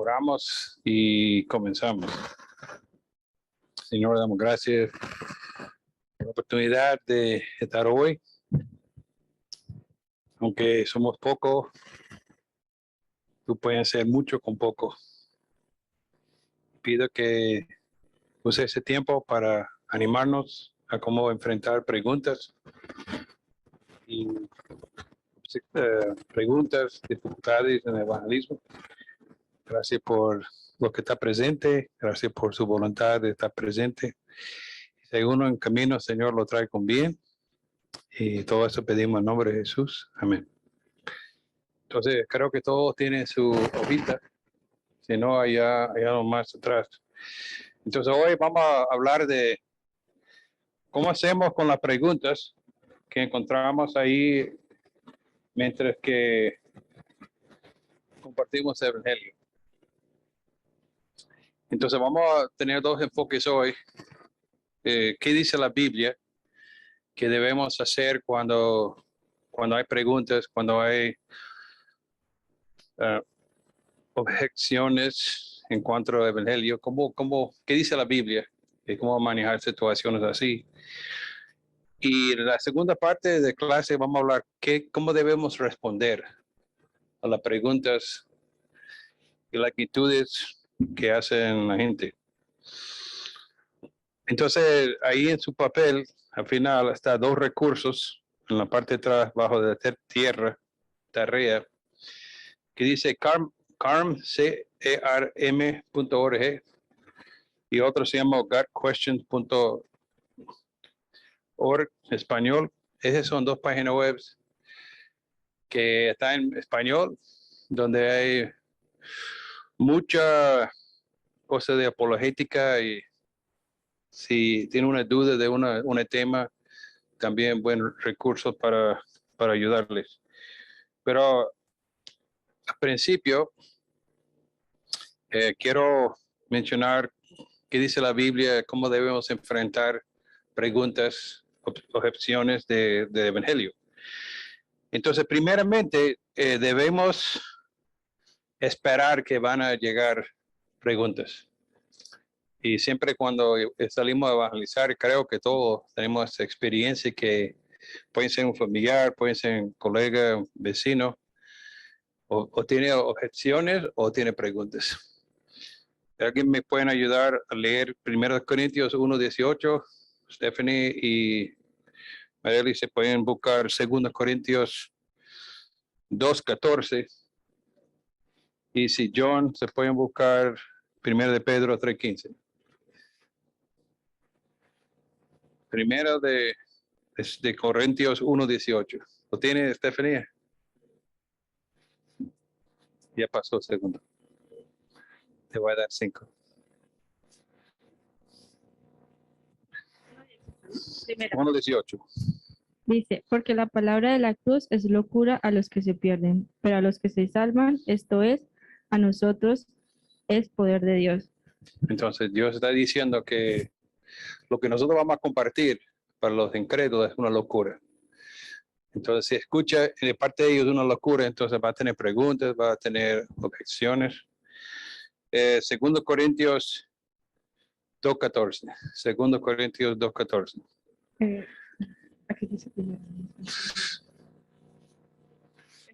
Oramos y comenzamos. Señor, damos gracias por la oportunidad de estar hoy. Aunque somos pocos, tú puedes hacer mucho con poco. Pido que use ese tiempo para animarnos a cómo enfrentar preguntas y preguntas, dificultades en el evangelismo. Gracias por lo que está presente, gracias por su voluntad de estar presente. Si uno en camino, Señor, lo trae con bien. Y todo eso pedimos en nombre de Jesús. Amén. Entonces, creo que todos tienen su hojita. Si no, hay algo más atrás. Entonces, hoy vamos a hablar de cómo hacemos con las preguntas que encontramos ahí mientras que compartimos el Evangelio. Entonces, vamos a tener dos enfoques hoy. ¿Qué dice la Biblia que debemos hacer cuando hay preguntas, cuando hay objeciones en cuanto al Evangelio? ¿Qué dice la Biblia? ¿Cómo manejar situaciones así? Y en la segunda parte de clase vamos a hablar cómo debemos responder a las preguntas y las actitudes que hacen la gente. Entonces, ahí en su papel, al final, está dos recursos en la parte de atrás, bajo de la tierra, tarea, que dice carm.org y otro se llama gotquestions.org español. Esas son dos páginas web que están en español, donde hay mucha cosa de apologética y si tiene una duda de un tema, también buenos recursos para ayudarles. Pero al principio, quiero mencionar qué dice la Biblia, cómo debemos enfrentar preguntas, objeciones de Evangelio. Entonces, primeramente, debemos esperar que van a llegar preguntas. Y siempre cuando salimos a evangelizar, creo que todos tenemos esa experiencia que pueden ser un familiar, pueden ser un colega, un vecino, o tiene objeciones o tiene preguntas. ¿Alguien me puede ayudar a leer 1 Corintios 1:18? Stephanie y Marely se pueden buscar 2 Corintios 2:14. Y si John se pueden buscar 1 de Pedro 3:15. Primero de Corintios 1:18. ¿Lo tiene Stephanie? Ya pasó el segundo. Te voy a dar 5. Primero. 1:18. Dice, porque la palabra de la cruz es locura a los que se pierden, pero a los que se salvan, esto es, a nosotros, es poder de Dios. Entonces Dios está diciendo que lo que nosotros vamos a compartir para los incrédulos es una locura. Entonces si escucha de parte de ellos una locura, entonces va a tener preguntas, va a tener objeciones. 2 Corintios 2:14. 2 Corintios 2:14. Aquí dice primero.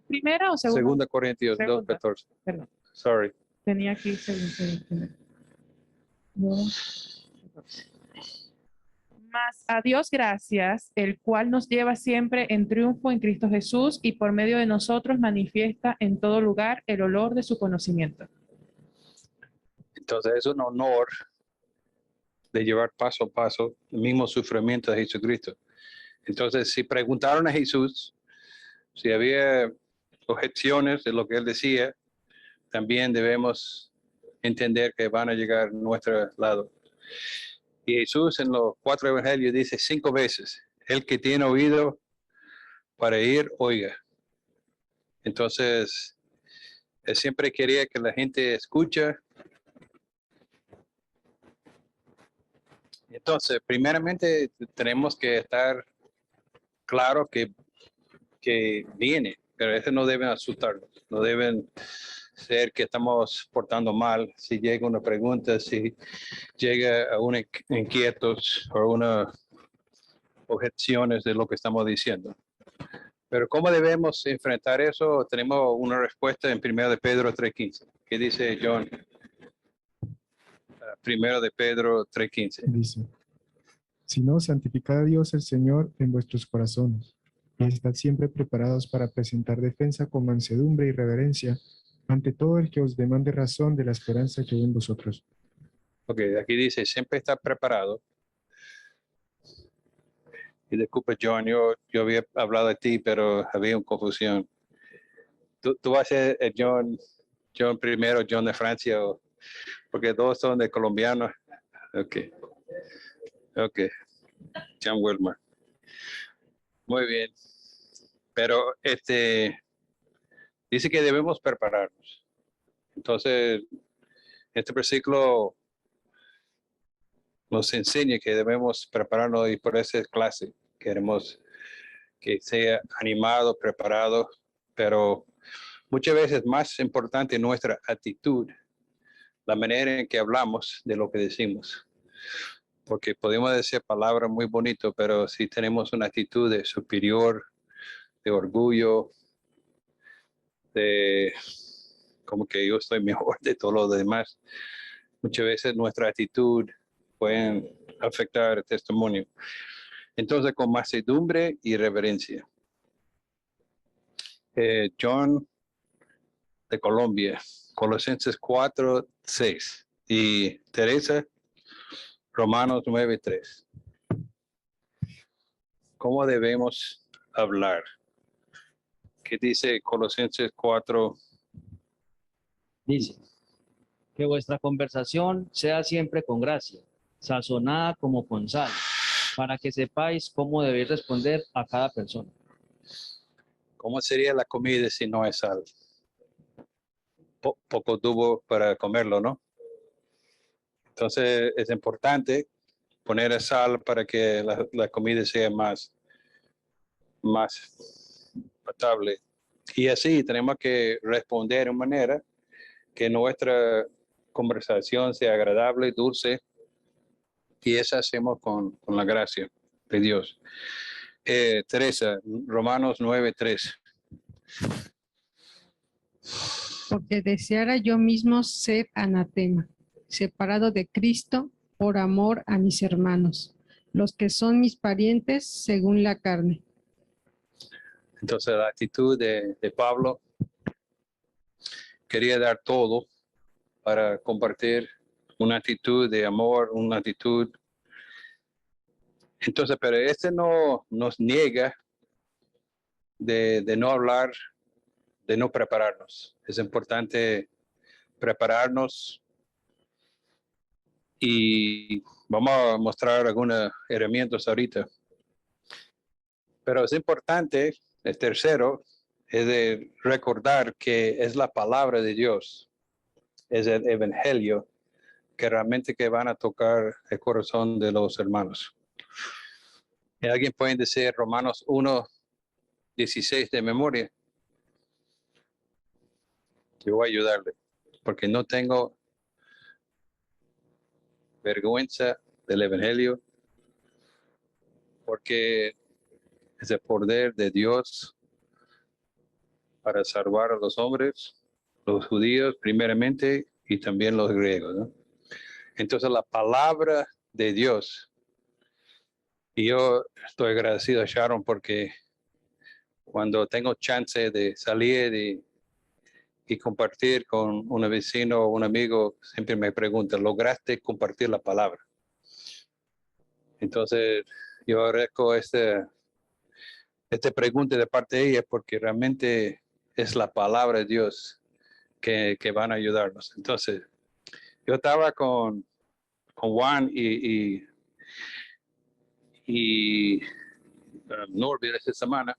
¿Primero o segundo? 2 Corintios 2:14. Perdón. Sorry. Tenía aquí segundo. Mas a Dios gracias, el cual nos lleva siempre en triunfo en Cristo Jesús y por medio de nosotros manifiesta en todo lugar el olor de su conocimiento. Entonces es un honor de llevar paso a paso el mismo sufrimiento de Jesucristo. Entonces, si preguntaron a Jesús si había objeciones de lo que él decía, también debemos entender que van a llegar a nuestro lado. Y Jesús en los 4 evangelios dice 5 veces, el que tiene oído para oír, oiga. Entonces, él siempre quería que la gente escuche. Entonces, primeramente tenemos que estar claro que viene, pero eso no deben asustarnos, no deben ser que estamos portando mal, si llega una pregunta, si llega a una inquietos o una objeciones de lo que estamos diciendo. Pero ¿cómo debemos enfrentar eso? Tenemos una respuesta en 1 de Pedro 3:15. ¿Qué dice John? 1 de Pedro 3:15. Dice, si no, santificad a Dios el Señor en vuestros corazones, y estad siempre preparados para presentar defensa con mansedumbre y reverencia ante todo el que os demande razón de la esperanza que hay en vosotros. Ok, aquí dice, siempre está preparado. Y disculpa, John, yo había hablado de ti, pero había una confusión. Tú vas a ser John primero, John de Francia, porque todos son de colombianos. Ok, John Wilmer. Muy bien. Pero dice que debemos prepararnos. Entonces, este versículo nos enseña que debemos prepararnos y por esa clase queremos que sea animado, preparado, pero muchas veces más importante nuestra actitud, la manera en que hablamos de lo que decimos. Porque podemos decir palabras muy bonitas, pero si tenemos una actitud de superior, de orgullo, de como que yo estoy mejor de todos los demás, muchas veces nuestra actitud puede afectar el testimonio. Entonces, con mansedumbre y reverencia. John de Colombia, Colosenses 4:6. Y Teresa, Romanos 9:3. ¿Cómo debemos hablar? ¿Qué dice Colosenses 4? Dice, que vuestra conversación sea siempre con gracia, sazonada como con sal, para que sepáis cómo debéis responder a cada persona. ¿Cómo sería la comida si no hay sal? Poco tubo para comerlo, ¿no? Entonces es importante poner sal para que la comida sea más potable. Y así tenemos que responder de manera que nuestra conversación sea agradable, dulce, y eso hacemos con la gracia de Dios. Teresa, Romanos 9:3. Porque deseara yo mismo ser anatema, separado de Cristo por amor a mis hermanos, los que son mis parientes según la carne. Entonces la actitud de Pablo quería dar todo para compartir una actitud de amor, una actitud. Entonces, pero no nos niega de no hablar, de no prepararnos. Es importante prepararnos y vamos a mostrar algunas herramientas ahorita. Pero es importante, el tercero, es de recordar que es la palabra de Dios, es el evangelio que realmente que van a tocar el corazón de los hermanos. ¿Y alguien puede decir Romanos 1:16 de memoria? Yo voy a ayudarle, porque no tengo vergüenza del evangelio, porque es el poder de Dios para salvar a los hombres, los judíos primeramente y también los griegos, ¿no? Entonces la palabra de Dios, y yo estoy agradecido a Sharon porque cuando tengo chance de salir y compartir con un vecino o un amigo, siempre me pregunta, ¿lograste compartir la palabra? Entonces yo agradezco esta pregunta de parte de ella porque realmente es la palabra de Dios que van a ayudarnos. Entonces, yo estaba con Juan y Norbert esta semana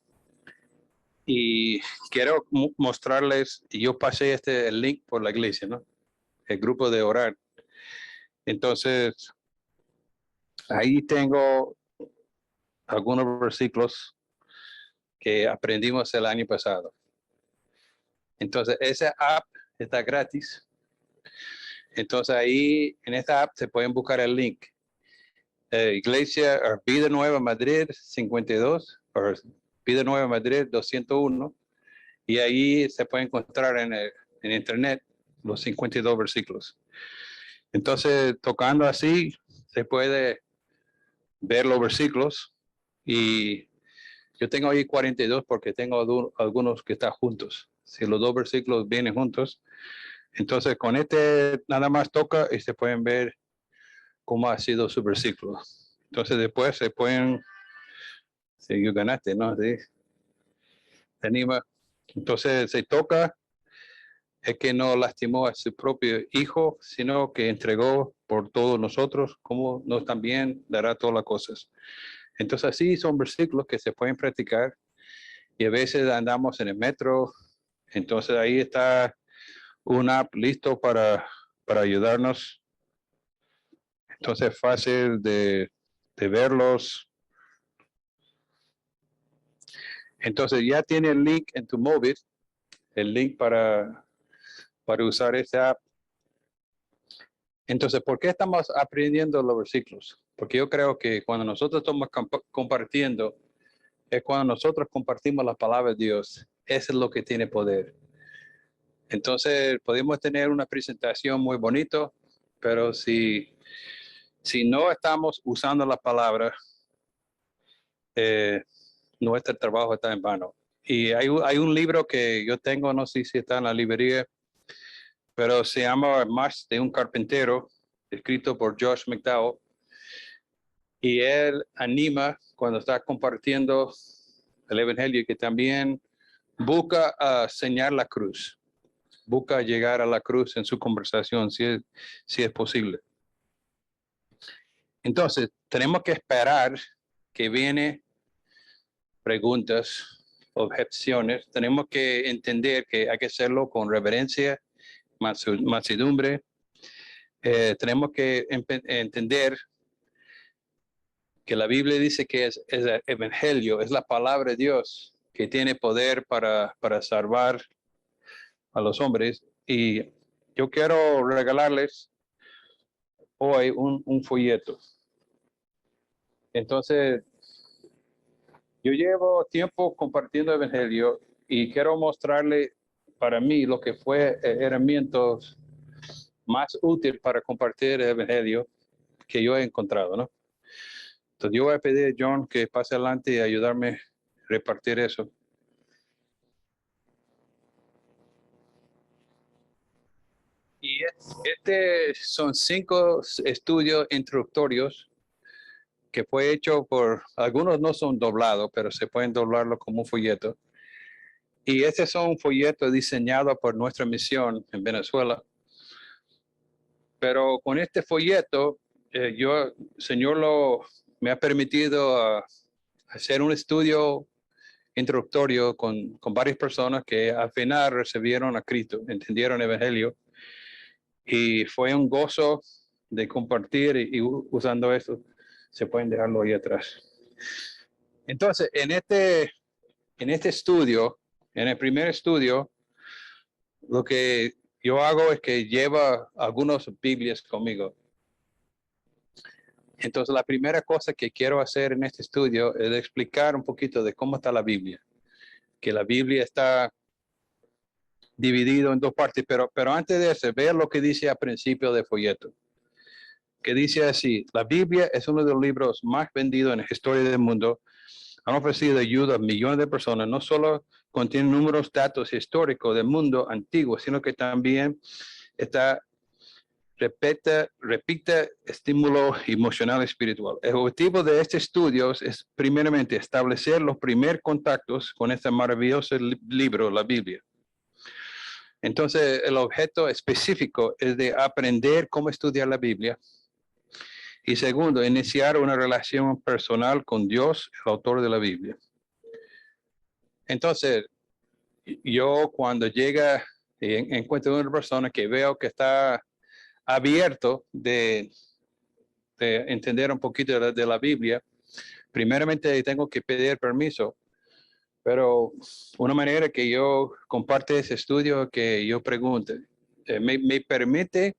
y quiero mostrarles, y yo pasé el link por la iglesia, ¿no? El grupo de orar. Entonces, ahí tengo algunos versículos que aprendimos el año pasado. Entonces, esa app está gratis. Entonces ahí en esta app se pueden buscar el link. Iglesia o Vida Nueva Madrid 52 o Vida Nueva Madrid 201. Y ahí se puede encontrar en internet los 52 versículos. Entonces, tocando así, se puede ver los versículos. Y yo tengo ahí 42 porque tengo algunos que están juntos. Si los dos versículos vienen juntos, entonces con este nada más toca y se pueden ver cómo ha sido su versículo. Entonces después se pueden, si yo ganaste, ¿no? Sí. Te anima. Entonces se toca, es que no lastimó a su propio hijo, sino que entregó por todos nosotros, como nos también dará todas las cosas. Entonces así son versículos que se pueden practicar y a veces andamos en el metro, entonces ahí está una app listo para ayudarnos. Entonces es fácil de verlos. Entonces ya tiene el link en tu móvil, el link para usar esta app. Entonces, ¿por qué estamos aprendiendo los versículos? Porque yo creo que cuando nosotros estamos compartiendo, es cuando nosotros compartimos la palabra de Dios. Eso es lo que tiene poder. Entonces, podemos tener una presentación muy bonita, pero si no estamos usando la palabra, nuestro trabajo está en vano. Y hay un libro que yo tengo, no sé si está en la librería, pero se llama Más de un carpintero, escrito por Josh McDowell. Y él anima cuando está compartiendo el evangelio que también busca señalar la cruz. Busca llegar a la cruz en su conversación, si es posible. Entonces, tenemos que esperar que vienen preguntas, objeciones. Tenemos que entender que hay que hacerlo con reverencia, mansedumbre. Tenemos que entender que la Biblia dice que es el evangelio, es la palabra de Dios que tiene poder para salvar a los hombres. Y yo quiero regalarles hoy un folleto. Entonces, yo llevo tiempo compartiendo el evangelio y quiero mostrarle para mí lo que fue herramientas más útil para compartir el evangelio que yo he encontrado, ¿no? Entonces yo voy a pedir a John que pase adelante y ayudarme a repartir eso. Y son 5 estudios introductorios que fue hecho por, algunos no son doblados, pero se pueden doblarlo como un folleto. Y estos son folletos diseñados por nuestra misión en Venezuela. Pero con este folleto, Señor me ha permitido hacer un estudio introductorio con varias personas que al final recibieron a Cristo, entendieron el evangelio. Y fue un gozo de compartir y usando esto, se pueden dejarlo ahí atrás. Entonces, en este estudio, en el primer estudio, lo que yo hago es que llevo algunas Biblias conmigo. Entonces, la primera cosa que quiero hacer en este estudio es explicar un poquito de cómo está la Biblia. Que la Biblia está dividido en 2 partes, pero antes de eso, vea lo que dice al principio del folleto. Que dice así: la Biblia es uno de los libros más vendidos en la historia del mundo. Han ofrecido ayuda a millones de personas. No solo contiene números, datos históricos del mundo antiguo, sino que también repite estímulo emocional y espiritual. El objetivo de este estudio es primeramente establecer los primeros contactos con este maravilloso libro, la Biblia. Entonces, el objeto específico es de aprender cómo estudiar la Biblia. Y segundo, iniciar una relación personal con Dios, el autor de la Biblia. Entonces, yo cuando llega y encuentro una persona que veo que está abierto de entender un poquito de la Biblia, primeramente tengo que pedir permiso, Pero una manera que yo comparte ese estudio, que yo pregunte, me permite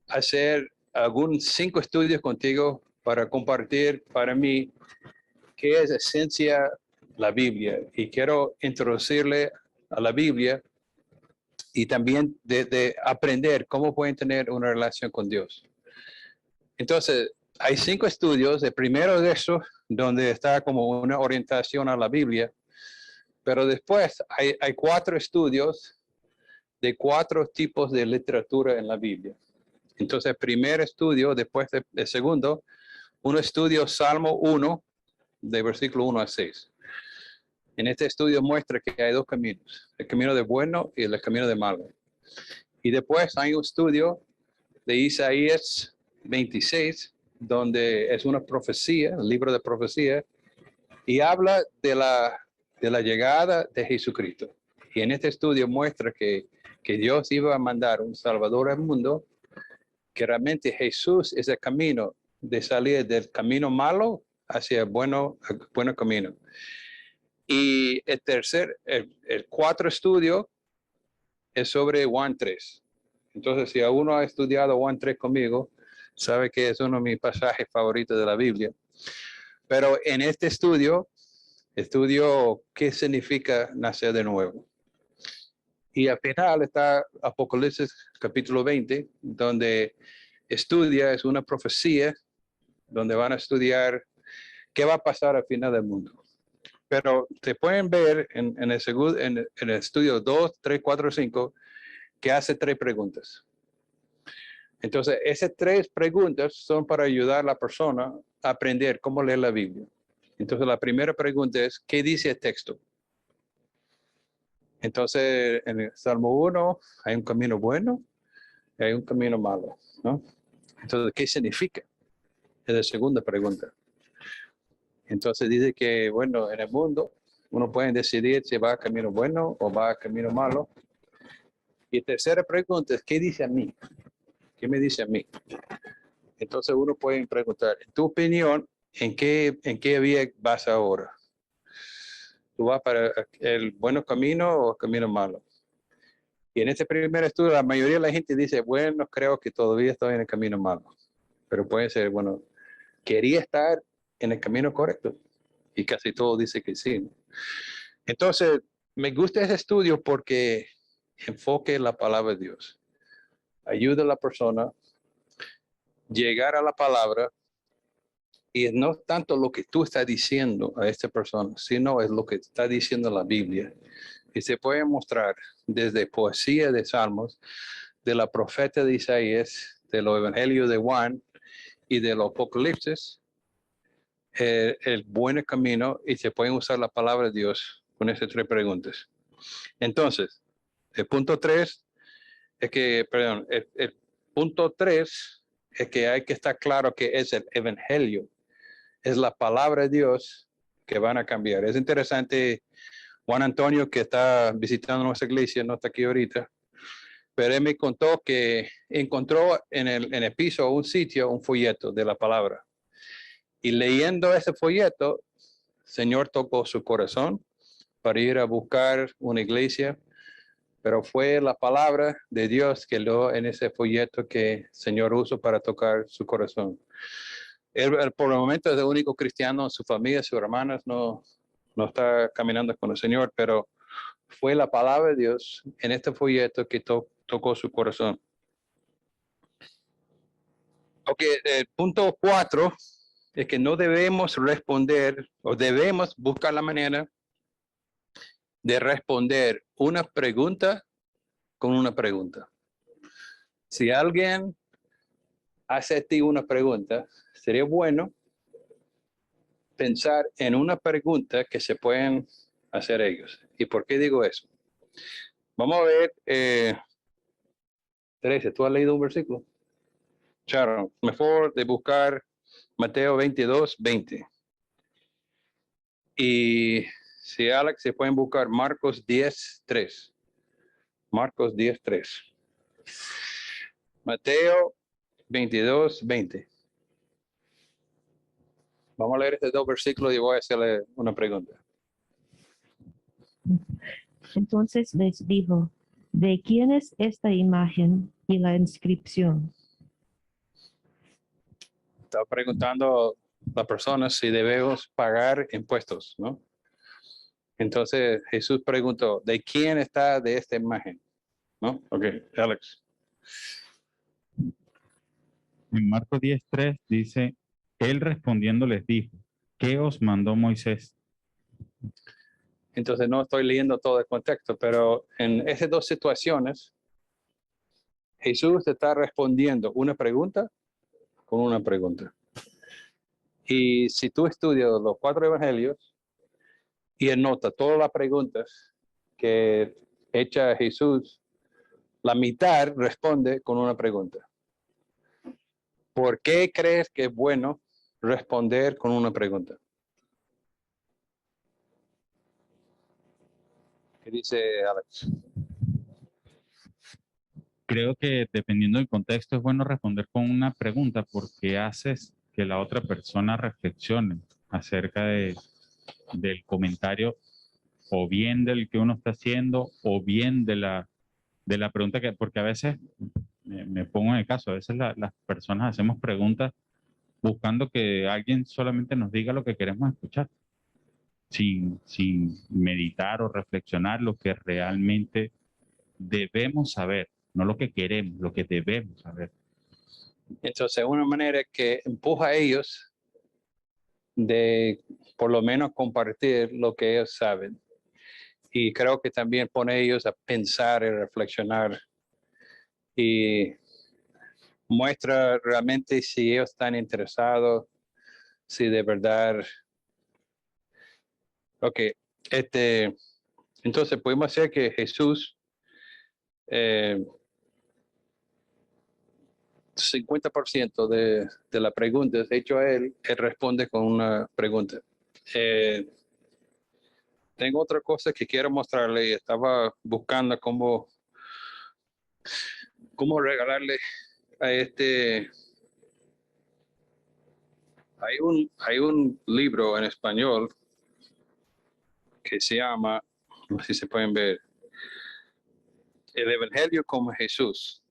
hacer algunos 5 estudios contigo para compartir para mí qué es esencia la Biblia. Y quiero introducirle a la Biblia y también de aprender cómo pueden tener una relación con Dios. Entonces, hay 5 estudios. El primero de esos, donde está como una orientación a la Biblia, pero después hay 4 estudios de 4 tipos de literatura en la Biblia. Entonces, el primer estudio, después del segundo, un estudio Salmo 1, de versículo 1 a 6. En este estudio muestra que hay 2 caminos, el camino de bueno y el camino de malo. Y después hay un estudio de Isaías 26, donde es una profecía, el libro de profecía, y habla de la llegada de Jesucristo. Y en este estudio muestra que Dios iba a mandar un Salvador al mundo, que realmente Jesús es el camino de salir del camino malo hacia el bueno camino. Y el 4 estudio es sobre Juan 3. Entonces, si uno ha estudiado Juan 3 conmigo, sabe que es uno de mis pasajes favoritos de la Biblia. Pero en este estudio qué significa nacer de nuevo. Y al final está Apocalipsis capítulo 20, donde es una profecía, donde van a estudiar qué va a pasar al final del mundo. Pero te pueden ver en el estudio 2, 3, 4, 5, que hace 3 preguntas. Entonces, esas 3 preguntas son para ayudar a la persona a aprender cómo leer la Biblia. Entonces, la primera pregunta es, ¿qué dice el texto? Entonces, en el Salmo 1 hay un camino bueno y hay un camino malo, ¿no? Entonces, ¿qué significa? Es la segunda pregunta. Entonces dice que, bueno, en el mundo uno puede decidir si va a camino bueno o va a camino malo. Y tercera pregunta es, ¿qué dice a mí? ¿Qué me dice a mí? Entonces uno puede preguntar, en tu opinión, ¿en qué vía vas ahora? ¿Tú vas para el buen camino o el camino malo? Y en este primer estudio, la mayoría de la gente dice, bueno, creo que todavía estoy en el camino malo. Pero puede ser, bueno, quería estar en el camino correcto. Y casi todo dice que sí, ¿no? Entonces, me gusta ese estudio porque enfoque la palabra de Dios. Ayuda a la persona a llegar a la palabra, y no tanto lo que tú estás diciendo a esta persona, sino es lo que está diciendo la Biblia. Y se puede mostrar desde poesía de Salmos, de la profeta de Isaías, de los evangelios de Juan y de los Apocalipsis, el buen camino, y se pueden usar la palabra de Dios con esas 3 preguntas. Entonces, el punto 3 es que, perdón, el punto 3 es que hay que estar claro que es el evangelio, es la palabra de Dios que van a cambiar. Es interesante, Juan Antonio, que está visitando nuestra iglesia, no está aquí ahorita, pero él me contó que encontró en el piso un sitio, un folleto de la palabra. Y leyendo ese folleto, el Señor tocó su corazón para ir a buscar una iglesia, pero fue la palabra de Dios que leyó en ese folleto que el Señor usó para tocar su corazón. Él por el momento es el único cristiano, su familia, sus hermanas no está caminando con el Señor, pero fue la palabra de Dios en este folleto que tocó su corazón. Ok, el punto 4 es que no debemos responder, o debemos buscar la manera de responder una pregunta con una pregunta. Si alguien hace a ti una pregunta, sería bueno pensar en una pregunta que se pueden hacer ellos. ¿Y por qué digo eso? Vamos a ver, Teresa, ¿tú has leído un versículo? Sharon, mejor de buscar Mateo 22, 20. Y si Alex, se pueden buscar Marcos 10, 3. Marcos 10, 3. Mateo 22, 20. Vamos a leer estos 2 versículos y voy a hacerle una pregunta. Entonces les dijo, ¿de quién es esta imagen y la inscripción? Estaba preguntando a la persona si debemos pagar impuestos, ¿no? Entonces Jesús preguntó, ¿de quién está de esta imagen? ¿No? Ok, Alex. En Marcos 10:3 dice, él respondiendo les dijo, ¿qué os mandó Moisés? Entonces no estoy leyendo todo el contexto, pero en esas dos situaciones, Jesús está respondiendo una pregunta con una pregunta. Y si tú estudias los 4 evangelios y anota todas las preguntas que echa Jesús, la mitad responde con una pregunta. ¿Por qué crees que es bueno responder con una pregunta? ¿Qué dice Alex? Creo que dependiendo del contexto es bueno responder con una pregunta porque haces que la otra persona reflexione acerca del comentario o bien del que uno está haciendo o bien de la pregunta que, porque a veces, me pongo en el caso, a veces las personas hacemos preguntas buscando que alguien solamente nos diga lo que queremos escuchar, sin meditar o reflexionar lo que realmente debemos saber, no lo que queremos, lo que debemos saber. Entonces, una manera que empuja a ellos de por lo menos compartir lo que ellos saben. Y creo que también pone a ellos a pensar y reflexionar y muestra realmente si ellos están interesados, si de verdad. Ok, entonces podemos hacer que Jesús 50% de la pregunta es hecho a él responde con una pregunta. Tengo otra cosa que quiero mostrarle. Estaba buscando cómo regalarle a hay un libro en español que se llama, no sé si se pueden ver, El Evangelio como Jesús.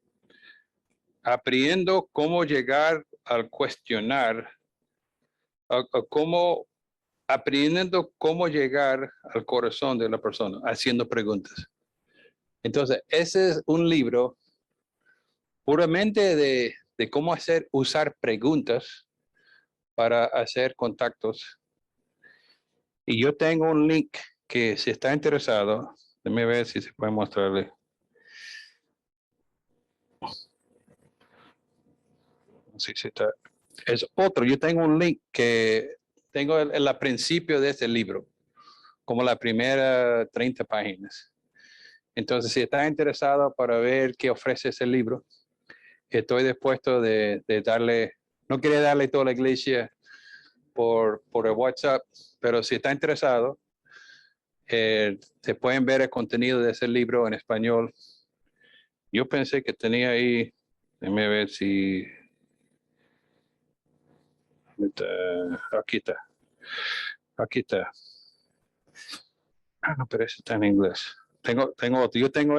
Aprendiendo cómo llegar al cuestionar, aprendiendo cómo llegar al corazón de la persona, haciendo preguntas. Entonces, ese es un libro puramente de cómo usar preguntas para hacer contactos. Y yo tengo un link que si está interesado, déjame ver si se puede mostrarle. Sí, sí está. Es otro, yo tengo un link que tengo el principio de este libro, como la primera 30 páginas. Entonces, si está interesado para ver qué ofrece ese libro, estoy dispuesto de darle, no quería darle toda la iglesia por el WhatsApp, pero si está interesado, se pueden ver el contenido de ese libro en español. Yo pensé que tenía ahí, déjame ver si... Aquí está. Aquí está. Ah, no, pero ese está en inglés. Tengo otro. Yo tengo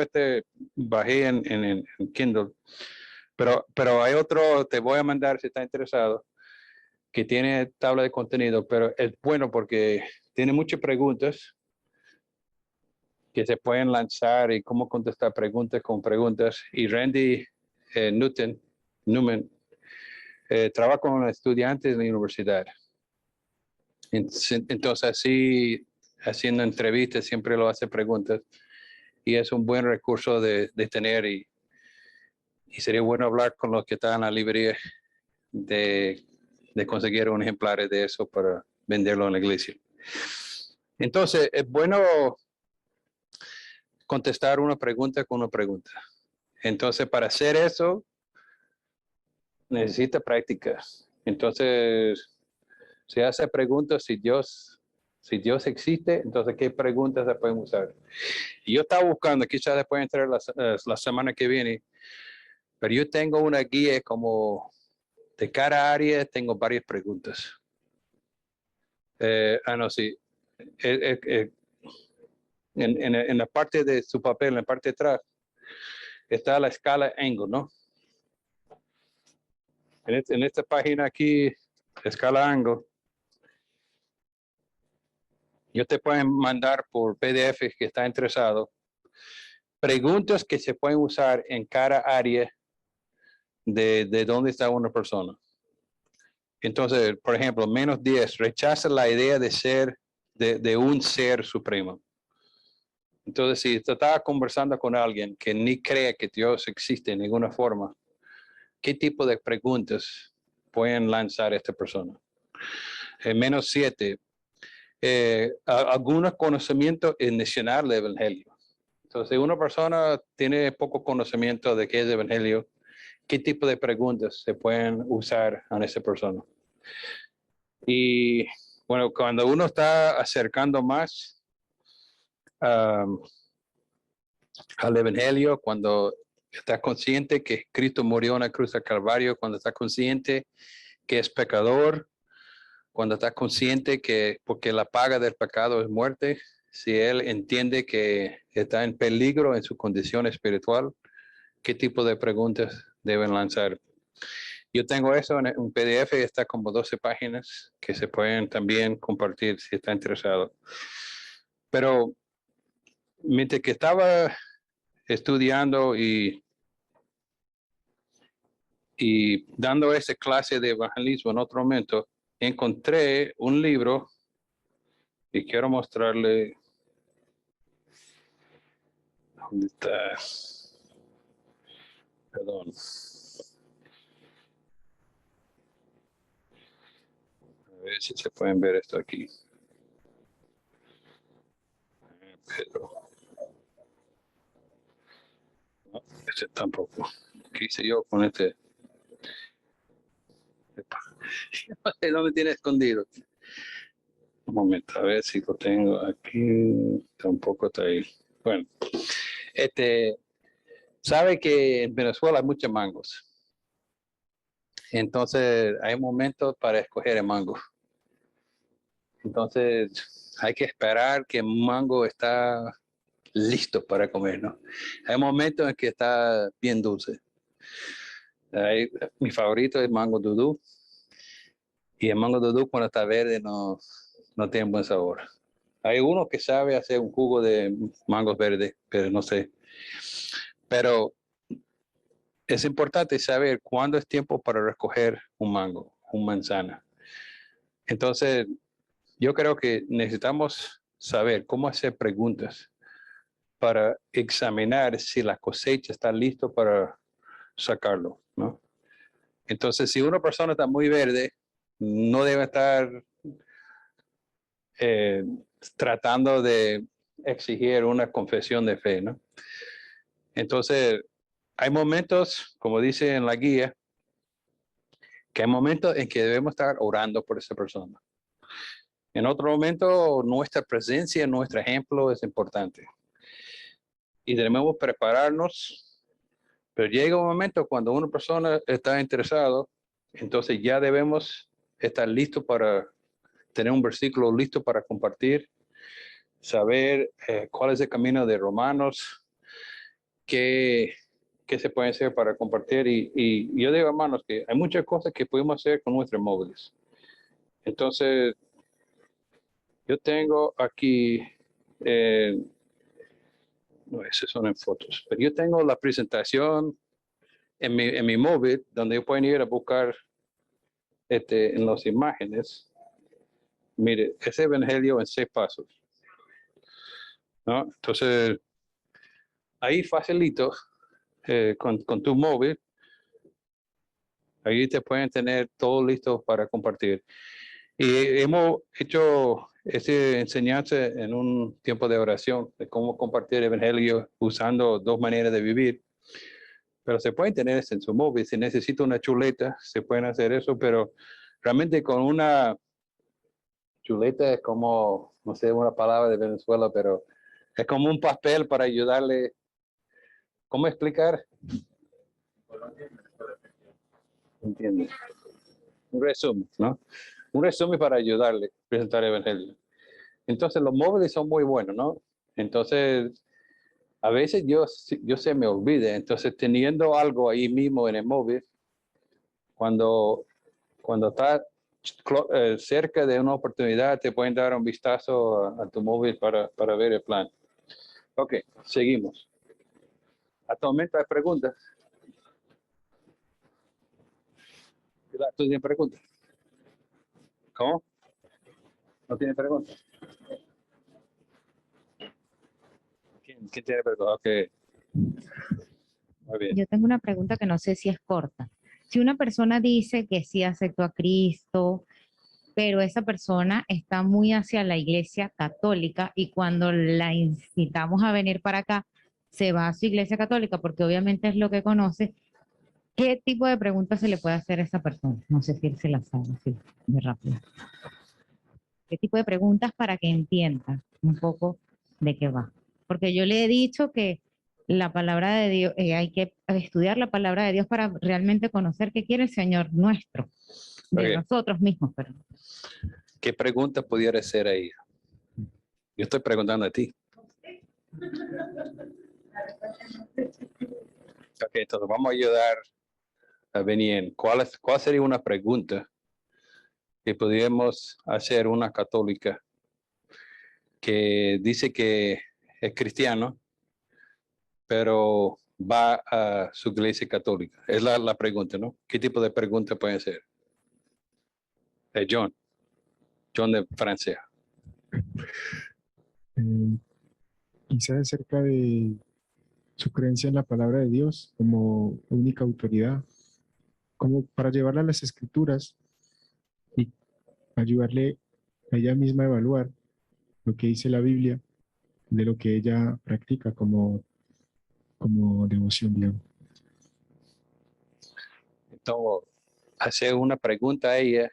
bajé en Kindle. Pero hay otro, te voy a mandar si está interesado, que tiene tabla de contenido, pero es bueno porque tiene muchas preguntas que se pueden lanzar y cómo contestar preguntas con preguntas. Y Randy Newman trabaja con estudiantes en la universidad. Entonces, así, haciendo entrevistas, siempre lo hace preguntas. Y es un buen recurso de tener. Y sería bueno hablar con los que están en la librería de conseguir un ejemplar de eso para venderlo en la iglesia. Entonces, es bueno contestar una pregunta con una pregunta. Entonces, para hacer eso, necesita práctica. Entonces, se hace preguntas si Dios existe, entonces, ¿qué preguntas se pueden usar? Y yo estaba buscando, quizás después entrar la semana que viene, pero yo tengo una guía como de cada área, tengo varias preguntas. No, sí. en la parte de su papel, en la parte de atrás, está la escala angle, ¿no? En esta página aquí, escala angle, yo te pueden mandar por PDF que está interesado preguntas que se pueden usar en cada área de dónde está una persona. Entonces, por ejemplo, -10, rechaza la idea de ser, de un ser supremo. Entonces, si te estaba conversando con alguien que ni cree que Dios existe en ninguna forma, ¿qué tipo de preguntas pueden lanzar esta persona? -7, algunos conocimientos inicial del Evangelio. Entonces, si una persona tiene poco conocimiento de qué es el Evangelio, ¿qué tipo de preguntas se pueden usar a esa persona? Y bueno, cuando uno está acercando más al Evangelio, cuando está consciente que Cristo murió en la cruz del Calvario, cuando está consciente que es pecador, cuando está consciente que porque la paga del pecado es muerte, si él entiende que está en peligro en su condición espiritual, ¿qué tipo de preguntas deben lanzar? Yo tengo eso en un PDF, está como 12 páginas que se pueden también compartir si está interesado. Pero mientras que estaba estudiando y dando esa clase de evangelismo en otro momento, encontré un libro y quiero mostrarle. ¿Dónde está? Perdón. A ver si se pueden ver esto aquí. Pero no, este tampoco. ¿Qué hice yo con este? No me tiene escondido. Un momento, a ver si lo tengo aquí. Tampoco está ahí. Bueno, sabe que en Venezuela hay muchos mangos. Entonces, hay momentos para escoger el mango. Entonces, hay que esperar que el mango está listo para comer, ¿no? Hay momentos en que está bien dulce. Mi favorito es mango dudú. Y el mango dudú cuando está verde no tiene buen sabor. Hay uno que sabe hacer un jugo de mangos verdes, pero no sé. Pero es importante saber cuándo es tiempo para recoger un mango, una manzana. Entonces, yo creo que necesitamos saber cómo hacer preguntas para examinar si la cosecha está lista para sacarlo, ¿no? Entonces, si una persona está muy verde, no debe estar tratando de exigir una confesión de fe, ¿no? Entonces, hay momentos, como dice en la guía, que hay momentos en que debemos estar orando por esa persona. En otro momento, nuestra presencia, nuestro ejemplo es importante. Y debemos prepararnos, pero llega un momento cuando una persona está interesada, entonces ya debemos estar listos para tener un versículo listo para compartir, saber cuál es el camino de Romanos, qué se puede hacer para compartir. Y yo digo, hermanos, que hay muchas cosas que podemos hacer con nuestros móviles. Entonces, yo tengo aquí, no, esas son en fotos, pero yo tengo la presentación en mi móvil, donde pueden ir a buscar en las imágenes. Mire, ese evangelio en 6 pasos, ¿no? Entonces, ahí facilito, con tu móvil, ahí te pueden tener todo listo para compartir. Y hemos hecho esta enseñanza en un tiempo de oración, de cómo compartir el evangelio usando 2 maneras de vivir. Pero se pueden tener eso en su móvil. Si necesita una chuleta, se pueden hacer eso, pero realmente con una chuleta es como, no sé una palabra de Venezuela, pero es como un papel para ayudarle. ¿Cómo explicar? Entiendo. Un resumen, ¿no? Un resumen para ayudarle a presentar el evangelio. Entonces los móviles son muy buenos, ¿no? Entonces, a veces yo se me olvida. Entonces, teniendo algo ahí mismo en el móvil, cuando está cerca de una oportunidad, te pueden dar un vistazo a tu móvil para ver el plan. Ok, seguimos. Actualmente hay preguntas. ¿Tú tienes preguntas? ¿Cómo? ¿No tiene preguntas? ¿Quién tiene preguntas? Ok. Muy bien. Yo tengo una pregunta que no sé si es corta. Si una persona dice que sí aceptó a Cristo, pero esa persona está muy hacia la iglesia católica y cuando la incitamos a venir para acá, se va a su iglesia católica porque obviamente es lo que conoce, ¿qué tipo de preguntas se le puede hacer a esa persona? No sé si él se las sabe así de rápido. ¿Qué tipo de preguntas para que entienda un poco de qué va? Porque yo le he dicho que la palabra de Dios, hay que estudiar la palabra de Dios para realmente conocer qué quiere el Señor nuestro, de Ok. nosotros mismos. Pero ¿Qué pregunta pudiera ser ahí? Yo estoy preguntando a ti. Ok, entonces vamos a ayudar a venir. ¿Cuál sería una pregunta que pudiéramos hacer una católica que dice que es cristiano, pero va a su iglesia católica? Es la pregunta, ¿no? ¿Qué tipo de pregunta puede ser? John de Francia. Quizás acerca de su creencia en la palabra de Dios como única autoridad, como para llevarla a las escrituras y ayudarle a ella misma a evaluar lo que dice la Biblia de lo que ella practica como devoción, digamos. Entonces, hacer una pregunta a ella,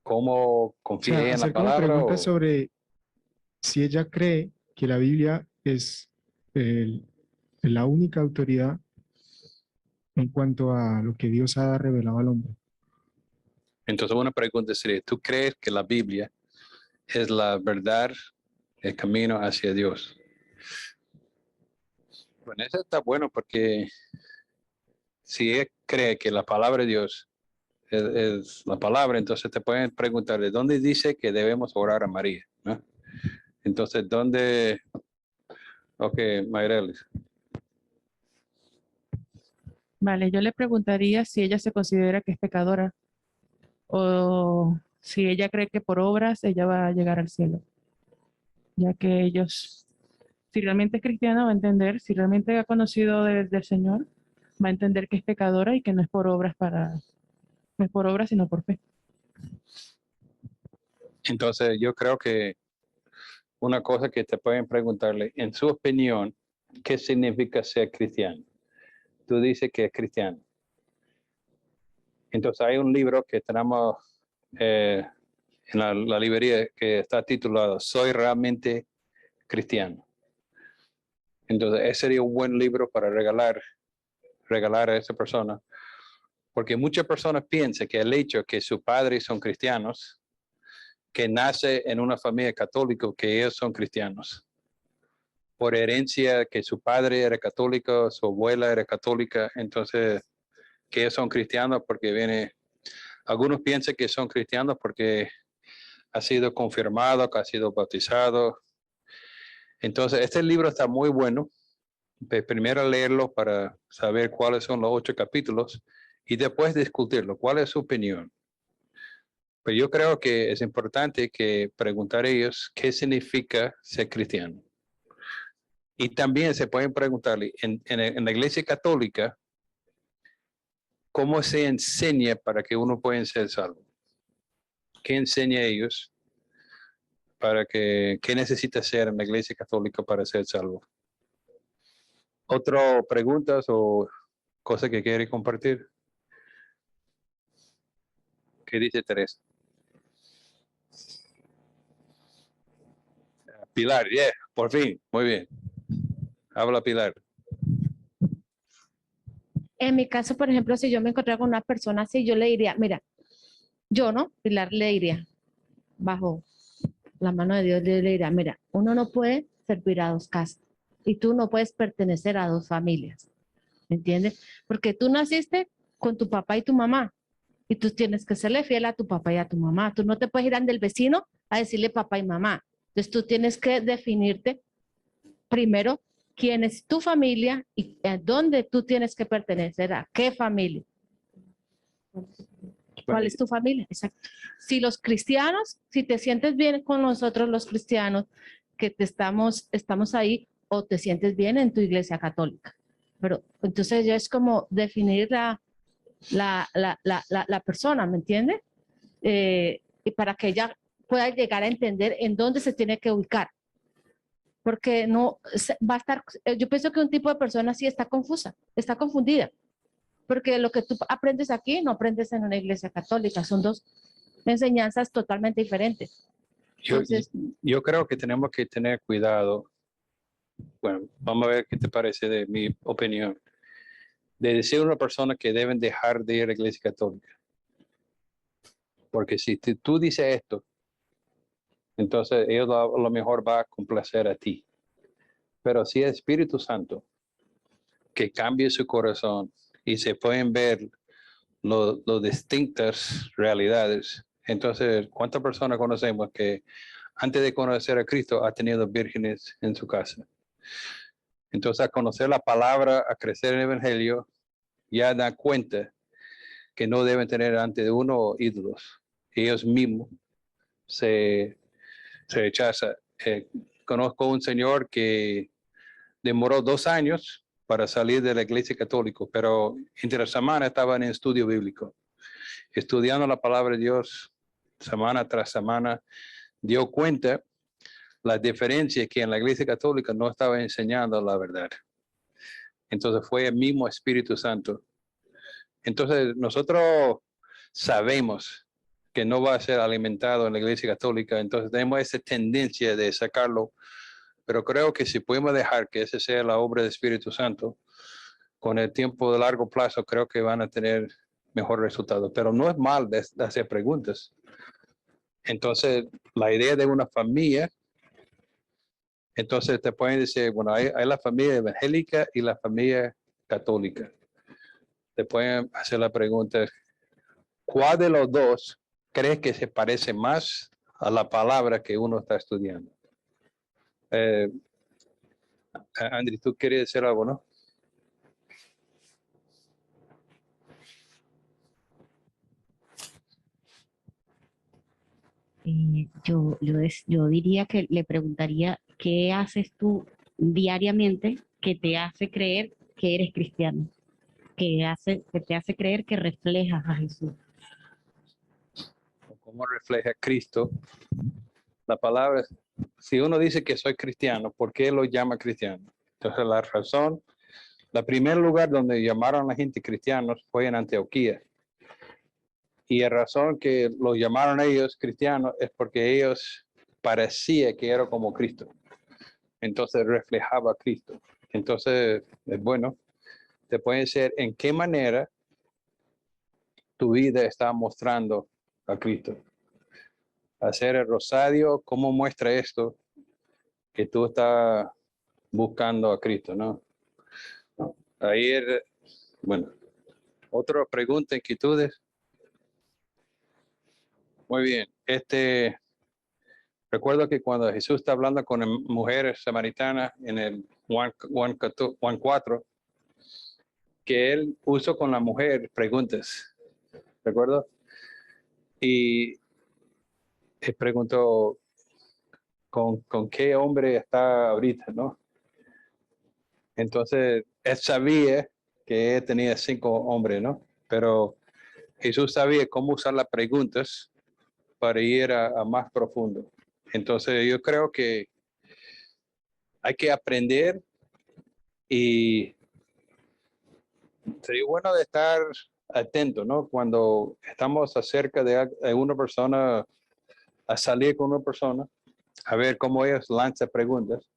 ¿cómo O confía sea, ella en la hacer como palabra? preguntas sobre si ella cree que la Biblia es la única autoridad en cuanto a lo que Dios ha revelado al hombre. Entonces, una pregunta sería, ¿tú crees que la Biblia es la verdad, el camino hacia Dios? Bueno, eso está bueno porque si él cree que la palabra de Dios es la palabra, entonces te pueden preguntar, ¿de dónde dice que debemos orar a María? ¿No? Entonces, ¿dónde? Ok, Mayrelis. Vale, yo le preguntaría si ella se considera que es pecadora o si ella cree que por obras ella va a llegar al cielo, ya que ellos, si realmente es cristiana, va a entender, si realmente ha conocido del Señor, va a entender que es pecadora y que no es por obras no es por obras, sino por fe. Entonces, yo creo que una cosa que te pueden preguntarle, en su opinión, ¿qué significa ser cristiano? Tú dices que es cristiano. Entonces, hay un libro que tenemos en la librería que está titulado Soy realmente cristiano. Entonces, ese sería un buen libro para regalar a esa persona, porque muchas personas piensan que el hecho que sus padres son cristianos, que nace en una familia católica, que ellos son cristianos. Por herencia, que su padre era católico, su abuela era católica, entonces que ellos son cristianos porque algunos piensan que son cristianos porque ha sido confirmado, que ha sido bautizado. Entonces, este libro está muy bueno. Primero leerlo para saber cuáles son los 8 capítulos y después discutirlo. ¿Cuál es su opinión? Pero yo creo que es importante que preguntar a ellos qué significa ser cristiano. Y también se pueden preguntarle en la iglesia católica, ¿cómo se enseña para que uno pueda ser salvo? ¿Qué enseña a ellos qué necesita hacer en la iglesia católica para ser salvo? ¿Otras preguntas o cosas que quiere compartir? ¿Qué dice Teresa? Pilar, por fin, muy bien. Habla Pilar. En mi caso, por ejemplo, si yo me encontrara con una persona así, yo le diría, mira, yo, ¿no? Pilar le diría, bajo la mano de Dios, le diría, mira, uno no puede servir a dos casas y tú no puedes pertenecer a dos familias. ¿Me entiendes? Porque tú naciste con tu papá y tu mamá y tú tienes que serle fiel a tu papá y a tu mamá. Tú no te puedes ir ante el vecino a decirle papá y mamá. Entonces tú tienes que definirte primero quién es tu familia y a dónde tú tienes que pertenecer, a qué familia. ¿Cuál es tu familia? Exacto. Si los cristianos, si te sientes bien con nosotros los cristianos, que te estamos ahí, o te sientes bien en tu iglesia católica. Pero entonces ya es como definir la persona, ¿me entiendes? Y para que ella pueda llegar a entender en dónde se tiene que ubicar. Porque no va a estar, yo pienso que un tipo de persona sí está confusa, está confundida. Porque lo que tú aprendes aquí no aprendes en una iglesia católica, son dos enseñanzas totalmente diferentes. Entonces, Yo creo que tenemos que tener cuidado. Bueno, vamos a ver qué te parece de mi opinión. De decir a una persona que deben dejar de ir a la iglesia católica. Porque si tú dices esto, entonces ellos a lo mejor va a complacer a ti. Pero si el Espíritu Santo que cambie su corazón y se pueden ver las distintas realidades, entonces, ¿cuántas personas conocemos que antes de conocer a Cristo ha tenido vírgenes en su casa? Entonces, a conocer la palabra, a crecer en el Evangelio, ya dan cuenta que no deben tener ante de uno ídolos. Ellos mismos se rechazan. Conozco un señor que demoró 2 años para salir de la iglesia católica, pero entre la semana estaba en estudio bíblico, estudiando la palabra de Dios semana tras semana, dio cuenta la diferencia que en la iglesia católica no estaba enseñando la verdad. Entonces fue el mismo Espíritu Santo. Entonces nosotros sabemos que no va a ser alimentado en la iglesia católica, entonces tenemos esa tendencia de sacarlo, pero creo que si podemos dejar que esa sea la obra del Espíritu Santo, con el tiempo de largo plazo creo que van a tener mejor resultado, pero no es mal de hacer preguntas. Entonces, la idea de una familia, entonces te pueden decir, bueno, hay la familia evangélica y la familia católica. Te pueden hacer la pregunta, ¿cuál de los dos crees que se parece más a la palabra que uno está estudiando? Andri, ¿tú quieres decir algo, no? Yo diría que le preguntaría, ¿qué haces tú diariamente que te hace creer que eres cristiano? Que te hace creer que reflejas a Jesús. ¿Cómo refleja Cristo? La palabra, si uno dice que soy cristiano, ¿por qué lo llama cristiano? Entonces la razón, el primer lugar donde llamaron a la gente cristianos fue en Antioquía. Y la razón que lo llamaron ellos cristianos es porque ellos parecía que era como Cristo. Entonces reflejaba a Cristo. Entonces, bueno, te puede decir en qué manera tu vida está mostrando a Cristo. Hacer el rosario, ¿cómo muestra esto? Que tú estás buscando a Cristo, ¿no? Ahí, bueno, otra pregunta, inquietudes. Muy bien. Recuerdo que cuando Jesús está hablando con mujeres samaritanas en el Juan 4, que él usó con la mujer preguntas, ¿recuerdo? Y él preguntó, ¿con qué hombre está ahorita, no? Entonces, él sabía que él tenía 5 hombres, ¿no? Pero Jesús sabía cómo usar las preguntas para ir a más profundo. Entonces, yo creo que hay que aprender y sería bueno de estar atento, ¿no? Cuando estamos acerca de una persona, a salir con una persona, a ver cómo ellos lanzan preguntas.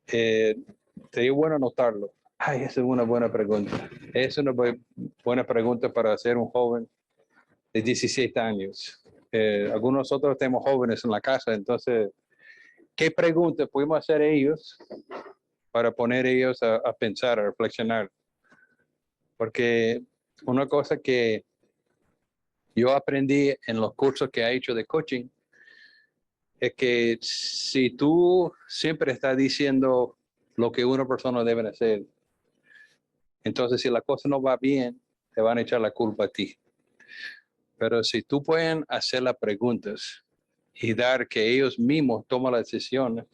Sería bueno notarlo. Ay, esa es una buena pregunta. Es una buena pregunta para hacer un joven de 17 años. Algunos nosotros tenemos jóvenes en la casa, entonces ¿qué preguntas podemos hacer ellos para poner ellos a pensar, a reflexionar? Porque una cosa que yo aprendí en los cursos que he hecho de coaching es que si tú siempre estás diciendo lo que una persona debe hacer, entonces si la cosa no va bien, te van a echar la culpa a ti. Pero si tú puedes hacer las preguntas y dar que ellos mismos tomen las decisiones,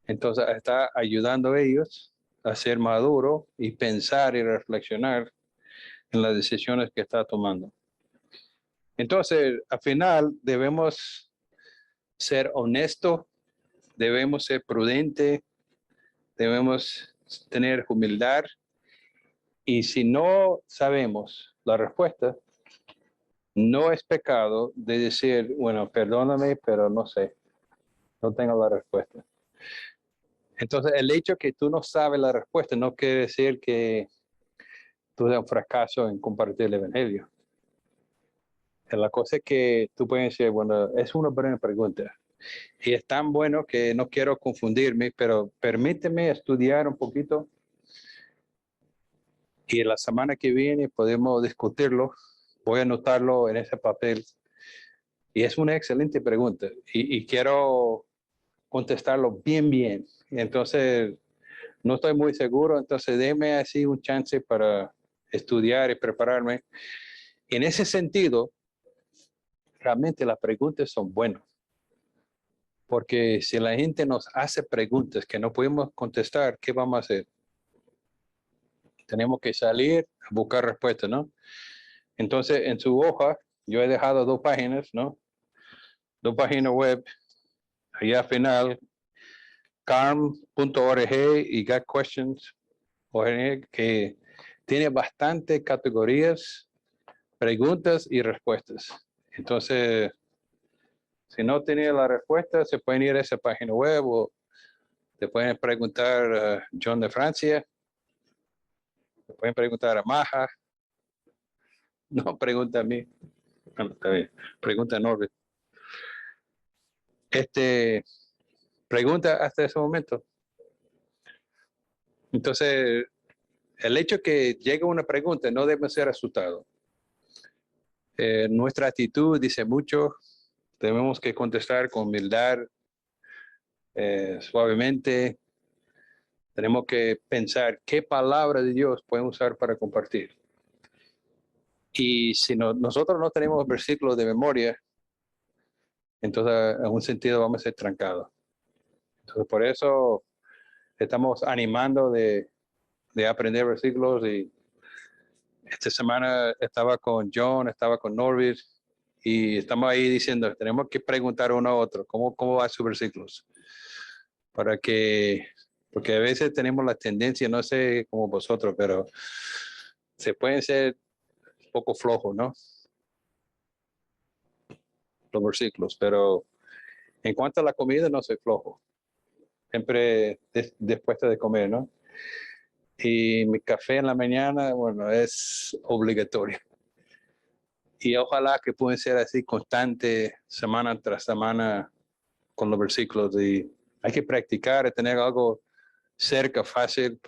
entonces está ayudando a ellos a ser maduros y pensar y reflexionar en las decisiones que está tomando. Entonces, al final, debemos ser honestos, debemos ser prudentes, debemos tener humildad. Y si no sabemos la respuesta, no es pecado de decir, bueno, perdóname, pero no sé, no tengo la respuesta. Entonces, el hecho que tú no sabes la respuesta no quiere decir que tú seas un fracaso en compartir el evangelio. La cosa es que tú puedes decir, bueno, es una buena pregunta. Y es tan bueno que no quiero confundirme, pero permíteme estudiar un poquito. Y la semana que viene podemos discutirlo. Voy a anotarlo en ese papel. Y es una excelente pregunta. Y quiero contestarlo bien, bien. Y entonces, no estoy muy seguro. Entonces, déme así un chance para estudiar y prepararme. En ese sentido, realmente las preguntas son buenas. Porque si la gente nos hace preguntas que no podemos contestar, ¿qué vamos a hacer? Tenemos que salir a buscar respuestas, ¿no? Entonces, en su hoja, yo he dejado 2 páginas, ¿no? 2 páginas web. Allá al final, carm.org y Got Questions, que tiene bastantes categorías, preguntas y respuestas. Entonces, si no tiene la respuesta, se pueden ir a esa página web o te pueden preguntar a John de Francia, te pueden preguntar a Maja, no pregunta a mí, bueno, está bien, pregunta a Norbert. Pregunta hasta ese momento. Entonces, el hecho que llegue una pregunta no debe ser asustado. Nuestra actitud dice mucho, tenemos que contestar con humildad, suavemente. Tenemos que pensar qué palabra de Dios podemos usar para compartir. Y si nosotros no tenemos versículos de memoria, entonces en un sentido vamos a ser trancados. Entonces por eso estamos animando de aprender versículos y esta semana estaba con John, estaba con Norbert y estamos ahí diciendo, tenemos que preguntar uno a otro, ¿cómo va sus versículos? Porque a veces tenemos la tendencia, no sé como vosotros, pero se pueden ser un poco flojos, ¿no? Los versículos, pero en cuanto a la comida no soy flojo. Siempre después de comer, ¿no? Y mi café en la mañana, bueno, es obligatorio. Y ojalá que puedan ser así constante, semana tras semana, con los versículos. Y hay que practicar, tener algo cerca, fácil.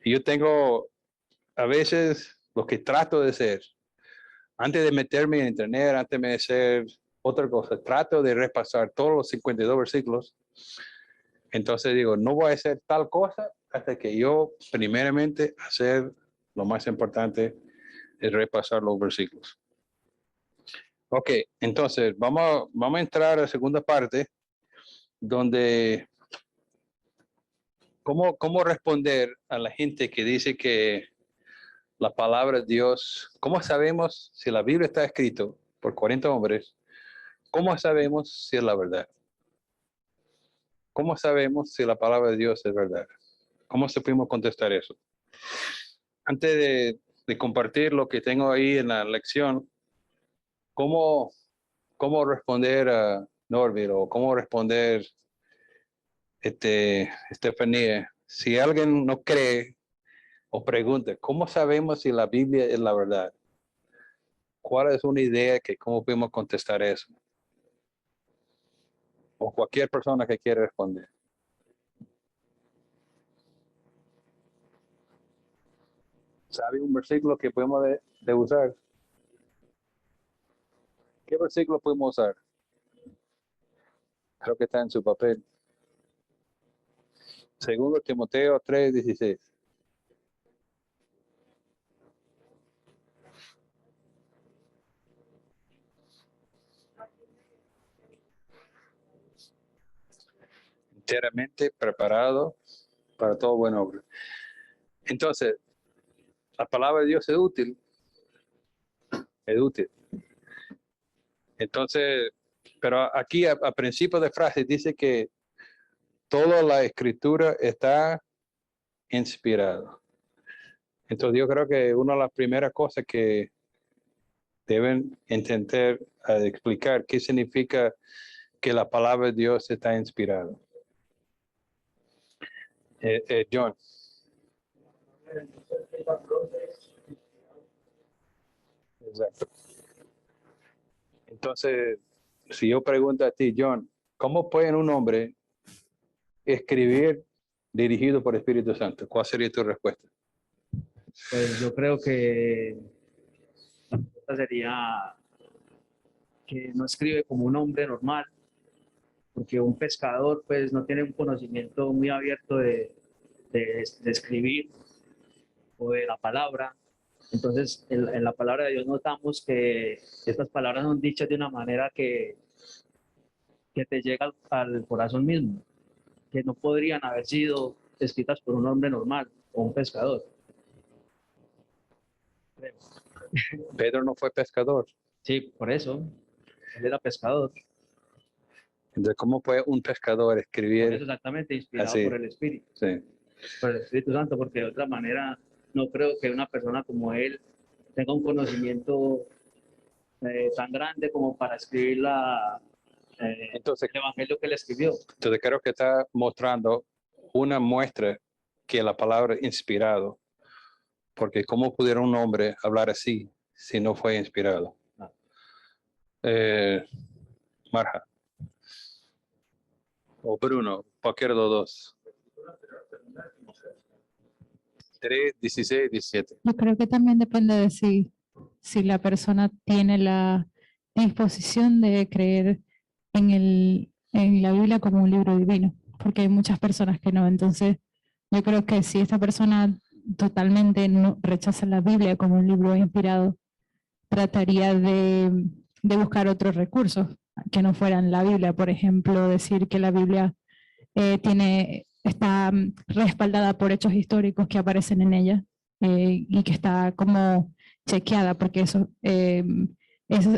Yo tengo, a veces, lo que trato de hacer, antes de meterme en internet, antes de hacer otra cosa, trato de repasar todos los 52 versículos. Entonces digo, no voy a hacer tal cosa hasta que yo, primeramente, hacer lo más importante es repasar los versículos. Ok, entonces vamos a entrar a la segunda parte, donde cómo responder a la gente que dice que la palabra de Dios, ¿cómo sabemos si la Biblia está escrito por 40 hombres? ¿Cómo sabemos si es la verdad? ¿Cómo sabemos si la palabra de Dios es verdad? ¿Cómo se podemos contestar eso? Antes de compartir lo que tengo ahí en la lección, ¿cómo responder a Norbert o cómo responder Estefanía? Si alguien no cree o pregunta, ¿cómo sabemos si la Biblia es la verdad? ¿Cuál es una idea que cómo podemos contestar eso? O cualquier persona que quiera responder. ¿Sabe un versículo que podemos de usar? ¿Qué versículo podemos usar? Creo que está en su papel. Segundo Timoteo 3:16. Enteramente preparado para todo buen obra. Entonces, la palabra de Dios es útil. Es útil. Entonces, pero aquí a principio de frase dice que toda la escritura está inspirada. Entonces yo creo que una de las primeras cosas que deben intentar explicar qué significa que la palabra de Dios está inspirada. John. Exacto. Entonces, si yo pregunto a ti, John, ¿cómo puede un hombre escribir dirigido por Espíritu Santo? ¿Cuál sería tu respuesta? Pues yo creo que la respuesta sería que no escribe como un hombre normal, porque un pescador pues no tiene un conocimiento muy abierto de escribir o de la palabra. Entonces, en la palabra de Dios notamos que estas palabras son dichas de una manera que te llega al corazón mismo, que no podrían haber sido escritas por un hombre normal o un pescador. Creo. Pedro no fue pescador. Sí, por eso. Él era pescador. Entonces, ¿cómo puede un pescador Por escribir eso exactamente, inspirado así? por el Espíritu. Sí. Por el Espíritu Santo, porque de otra manera no creo que una persona como él tenga un conocimiento tan grande como para escribir Entonces, el evangelio que él escribió. Entonces creo que está mostrando una muestra que la palabra inspirado, porque ¿cómo pudiera un hombre hablar así si no fue inspirado? Marja. O Bruno, cualquiera de los dos. 3, 16, 17. Yo creo que también depende de si la persona tiene la disposición de creer en la Biblia como un libro divino, porque hay muchas personas que no. Entonces, yo creo que si esta persona totalmente no rechaza la Biblia como un libro inspirado, trataría de buscar otros recursos que no fueran la Biblia. Por ejemplo, decir que la Biblia está respaldada por hechos históricos que aparecen en ella y que está como chequeada, porque esos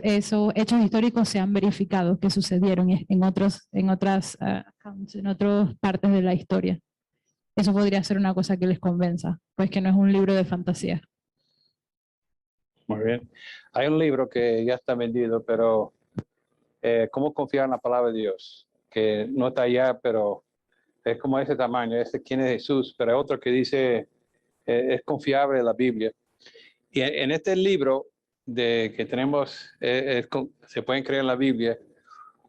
hechos históricos se han verificado que sucedieron en otras partes de la historia. Eso podría ser una cosa que les convenza, pues que no es un libro de fantasía. Muy bien. Hay un libro que ya está vendido, pero ¿cómo confiar en la palabra de Dios? Que no está allá, pero es como ese tamaño. Ese quién es Jesús, pero hay otro que dice es confiable la Biblia. Y en este libro que tenemos, se pueden creer en la Biblia,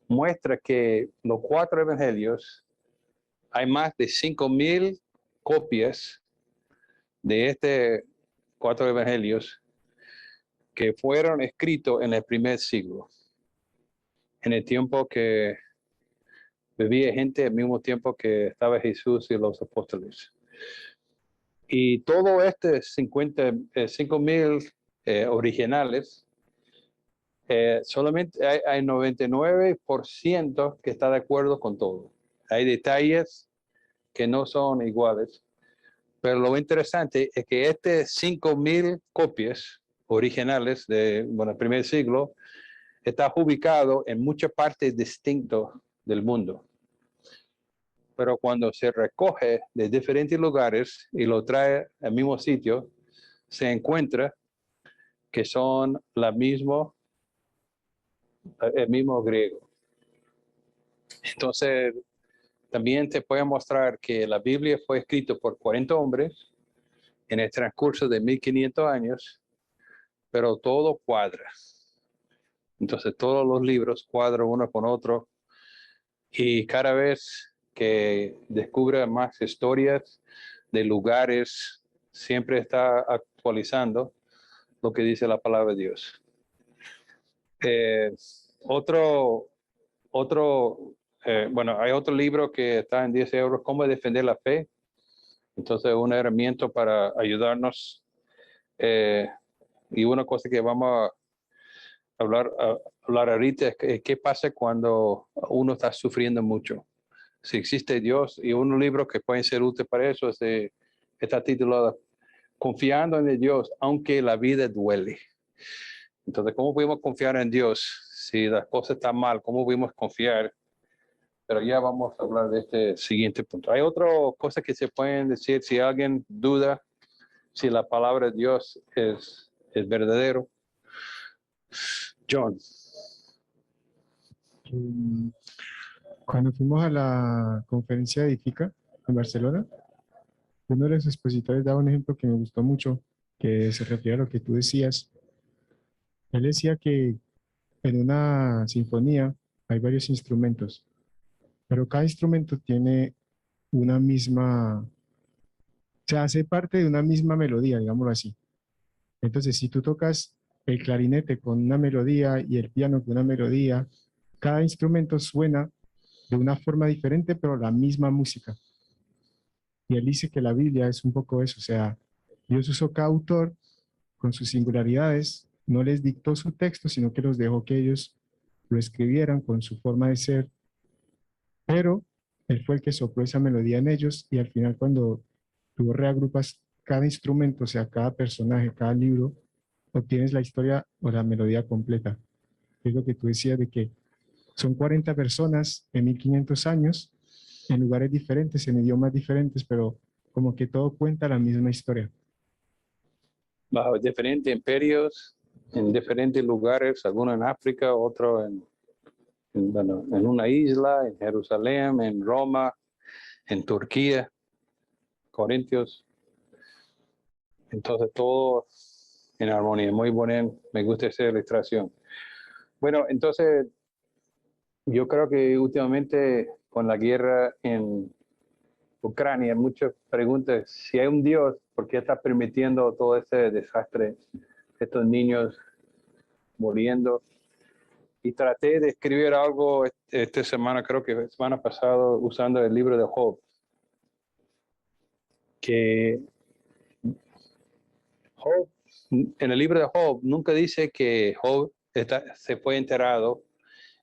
muestra que los 4 evangelios, hay más de 5,000 copias de este 4 evangelios que fueron escritos en el primer siglo, en el tiempo que vivía gente al mismo tiempo que estaba Jesús y los apóstoles. Y todo 5,000 originales, solamente hay 99% que está de acuerdo con todo. Hay detalles que no son iguales, pero lo interesante es que 5,000 copias originales del primer siglo está ubicado en muchas partes distintas del mundo. Pero cuando se recoge de diferentes lugares y lo trae al mismo sitio, se encuentra que son el mismo griego. Entonces, también te puede mostrar que la Biblia fue escrita por 40 hombres en el transcurso de 1500 años, pero todo cuadra. Entonces, todos los libros cuadran uno con otro. Y cada vez que descubre más historias de lugares, siempre está actualizando lo que dice la palabra de Dios. Bueno, hay otro libro que está en 10 euros, Cómo defender la fe. Entonces, una herramienta para ayudarnos. Y una cosa que vamos a hablar ahorita es qué pasa cuando uno está sufriendo mucho. Si existe Dios, y un libro que puede ser útil para eso está titulado Confiando en Dios, aunque la vida duele. Entonces, ¿cómo podemos confiar en Dios si las cosas están mal? ¿Cómo podemos confiar? Pero ya vamos a hablar de este siguiente punto. Hay otras cosas que se pueden decir si alguien duda si la palabra de Dios es verdadero. John. Cuando fuimos a la conferencia de Edifica en Barcelona, uno de los expositores daba un ejemplo que me gustó mucho, que se refiere a lo que tú decías. Él decía que en una sinfonía hay varios instrumentos, pero cada instrumento tiene una misma, o sea, hace parte de una misma melodía, digámoslo así. Entonces, si tú tocas el clarinete con una melodía y el piano con una melodía, cada instrumento suena de una forma diferente, pero la misma música. Y él dice que la Biblia es un poco eso, o sea, Dios usó cada autor con sus singularidades, no les dictó su texto, sino que los dejó que ellos lo escribieran con su forma de ser, pero él fue el que sopló esa melodía en ellos y al final cuando tú reagrupas cada instrumento, o sea, cada personaje, cada libro, obtienes la historia o la melodía completa. Es lo que tú decías de que son 40 personas en 1500 años, en lugares diferentes, en idiomas diferentes, pero como que todo cuenta la misma historia. Bajo diferentes imperios, en diferentes lugares, algunos en África, otros en una isla, en Jerusalén, en Roma, en Turquía, Corintios. Entonces todo en armonía, muy buena, me gusta esa ilustración. Bueno, entonces yo creo que últimamente con la guerra en Ucrania, muchas preguntas, si hay un Dios, ¿por qué está permitiendo todo ese desastre, estos niños muriendo? Y traté de escribir algo esta semana, creo que la semana pasada, usando el libro de Job. Que Job, en el libro de Job, nunca dice que Job se fue enterado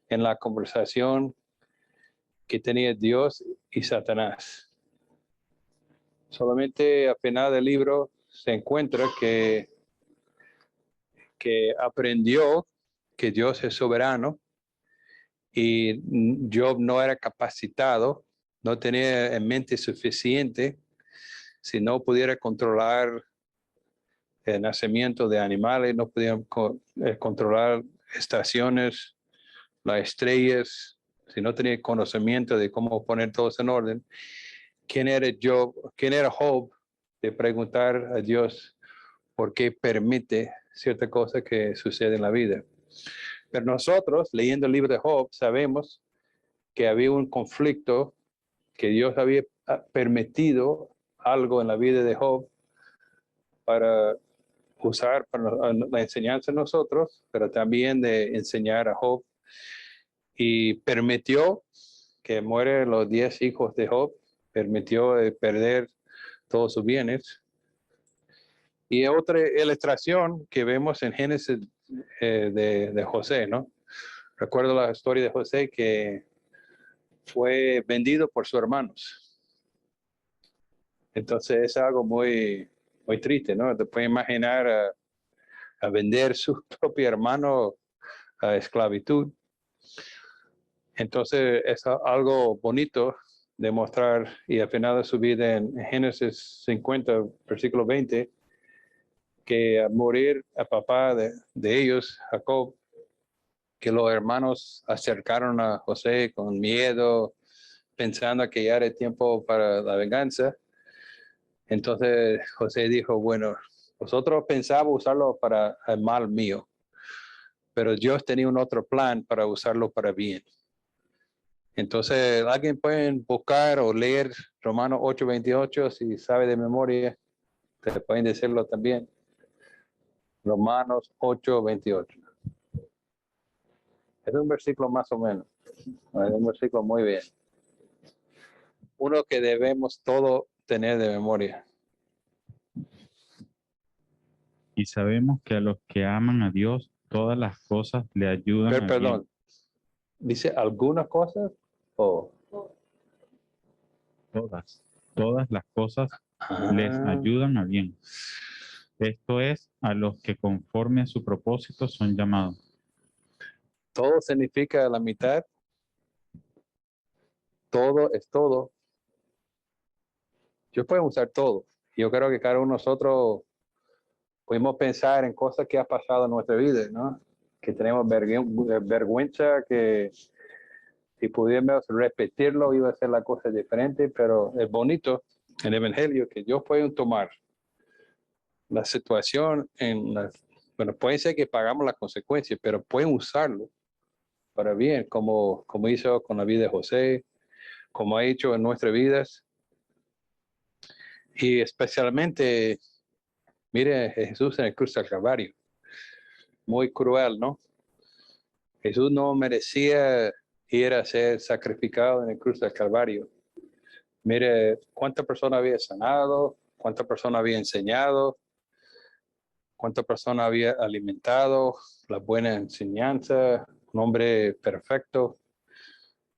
en la conversación que tenía Dios y Satanás. Solamente al final del libro se encuentra que aprendió que Dios es soberano y Job no era capacitado, no tenía en mente suficiente si no pudiera controlar el nacimiento de animales, no podía controlar estaciones, las estrellas, si no tenía conocimiento de cómo poner todo en orden. ¿Quién era Job de preguntar a Dios por qué permite cierta cosa que sucede en la vida? Pero nosotros, leyendo el libro de Job, sabemos que había un conflicto, que Dios había permitido algo en la vida de Job para usar para la enseñanza de nosotros, pero también de enseñar a Job. Y permitió que mueren los 10 hijos de Job, permitió perder todos sus bienes. Y otra ilustración que vemos en Génesis de José, ¿no? Recuerdo la historia de José que fue vendido por sus hermanos. Entonces es algo muy, muy triste, ¿no? Te puedes imaginar a vender su propio hermano a esclavitud. Entonces es algo bonito de mostrar, y al final de su vida en Génesis 50, versículo 20, que al morir a papá de ellos, Jacob, que los hermanos acercaron a José con miedo, pensando que ya era tiempo para la venganza. Entonces José dijo, bueno, vosotros pensábamos usarlo para el mal mío, pero Dios tenía un otro plan para usarlo para bien. Entonces, alguien puede buscar o leer Romanos 8:28 si sabe de memoria. Te pueden decirlo también. Romanos 8:28. Es un versículo más o menos. Es un versículo muy bien. Uno que debemos todo tener de memoria. Y sabemos que a los que aman a Dios, todas las cosas le ayudan a bien. Perdón. ¿Dice algunas cosas? O Todas las cosas les ayudan a bien. Esto es, a los que conforme a su propósito son llamados. todo significa la mitad. Todo es todo. Yo puedo usar todo. Yo creo que cada uno de nosotros podemos pensar en cosas que ha pasado en nuestra vida, ¿no? Que tenemos vergüenza, que si pudiéramos repetirlo iba a ser la cosa diferente, pero es bonito en el Evangelio que Dios puede tomar la situación bueno, puede ser que pagamos las consecuencias, pero pueden usarlo para bien, como hizo con la vida de José, como ha hecho en nuestras vidas. Y especialmente, mire Jesús en el cruz del Calvario. Muy cruel, ¿no? Jesús no merecía ir a ser sacrificado en el cruz del Calvario. Mire cuántas personas había sanado, cuántas personas había enseñado, cuántas personas había alimentado, la buena enseñanza, un hombre perfecto,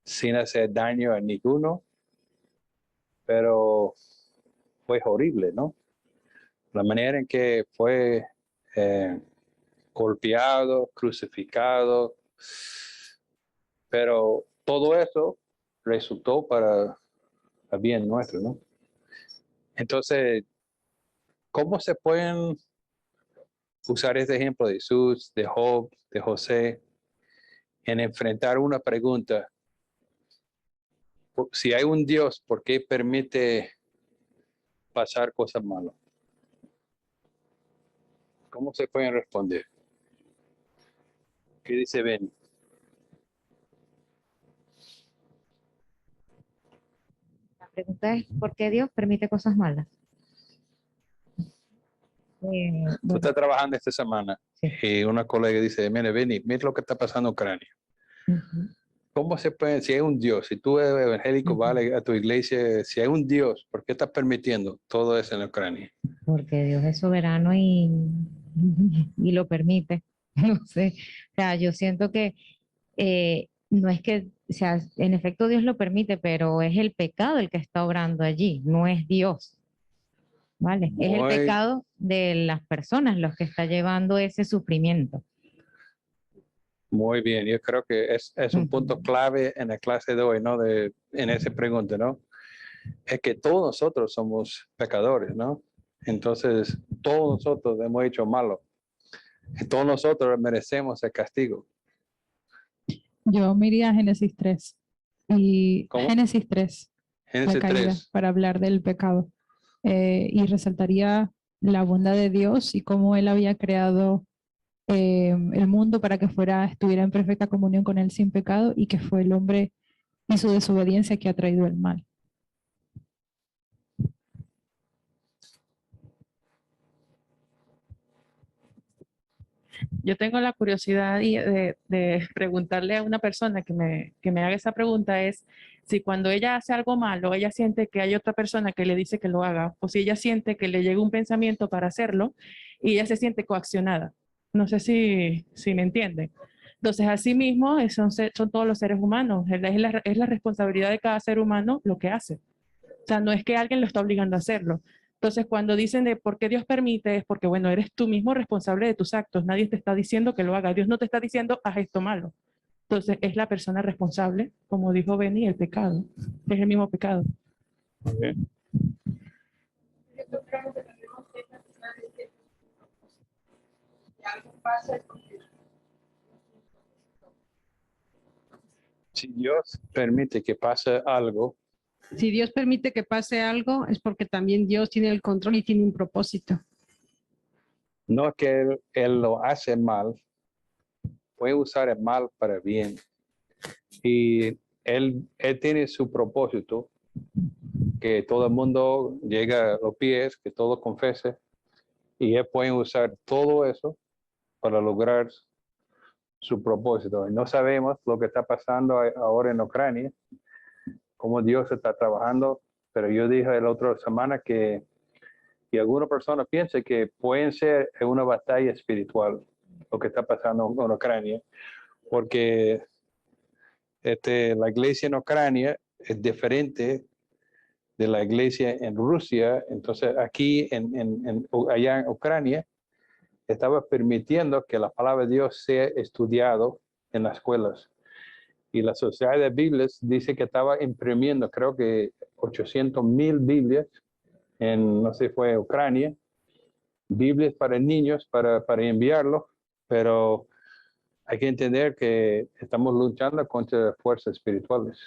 sin hacer daño a ninguno. Pero fue horrible, ¿no? La manera en que fue golpeado, crucificado, pero todo eso resultó para el bien nuestro, ¿no? Entonces, ¿cómo se pueden usar este ejemplo de Jesús, de Job, de José, en enfrentar una pregunta? Si hay un Dios, ¿por qué permite pasar cosas malas? ¿Cómo se pueden responder? ¿Qué dice Ben? La pregunta es, ¿por qué Dios permite cosas malas? Tú Bueno, estás trabajando esta semana y una colega dice, mire, Benny, mira lo que está pasando en Ucrania. ujú. ¿Cómo se puede, si hay un Dios, si tú eres evangélico, vale a tu iglesia, si hay un Dios, ¿por qué estás permitiendo todo eso en Ucrania? Porque Dios es soberano y lo permite. No sé, o sea, yo siento que no es que, o sea, en efecto Dios lo permite, pero es el pecado el que está obrando allí, no es Dios, ¿vale? Es el Muy, pecado de las personas los que está llevando ese sufrimiento. muy bien, yo creo que es un punto clave en la clase de hoy, ¿no? En esa pregunta, ¿no? Es que todos nosotros somos pecadores, ¿no? Entonces, todos nosotros hemos hecho malo. Y todos nosotros merecemos el castigo. Yo me iría a Génesis 3. Y ¿Cómo? Génesis 3, la Génesis caída, 3. para hablar del pecado. Y resaltaría la bondad de Dios y cómo Él había creado el mundo para que estuviera en perfecta comunión con Él sin pecado, y que fue el hombre y su desobediencia que ha traído el mal. Yo tengo la curiosidad de preguntarle a una persona que me haga esa pregunta es si cuando ella hace algo malo, ella siente que hay otra persona que le dice que lo haga, o si ella siente que le llega un pensamiento para hacerlo y ella se siente coaccionada. No sé si me entienden. Entonces, así mismo son todos los seres humanos. Es la responsabilidad de cada ser humano lo que hace. O sea, no es que alguien lo está obligando a hacerlo. Entonces, cuando dicen de por qué Dios permite, es porque, bueno, eres tú mismo responsable de tus actos. Nadie te está diciendo que lo haga. Dios no te está diciendo, haz esto malo. Entonces, es la persona responsable, como dijo Benny, el pecado. Es el mismo pecado. Okay. Si Dios permite que pase algo, Si Dios permite que pase algo, es porque también Dios tiene el control y tiene un propósito. no es que él lo hace mal, puede usar el mal para bien. Y Él tiene su propósito, que todo el mundo llegue a los pies, que todo confese, y Él puede usar todo eso para lograr su propósito. Y no sabemos lo que está pasando ahora en Ucrania, cómo Dios está trabajando, pero yo dije la otra semana que alguna persona piensa que puede ser una batalla espiritual lo que está pasando en Ucrania, porque la iglesia en Ucrania es diferente de la iglesia en Rusia. Entonces aquí allá en Ucrania estaba permitiendo que la palabra de Dios sea estudiado en las escuelas. Y la Sociedad de Biblias dice que estaba imprimiendo, creo que 800,000 Biblias en, no sé, fue Ucrania, Biblias para niños, para enviarlo, pero hay que entender que estamos luchando contra fuerzas espirituales.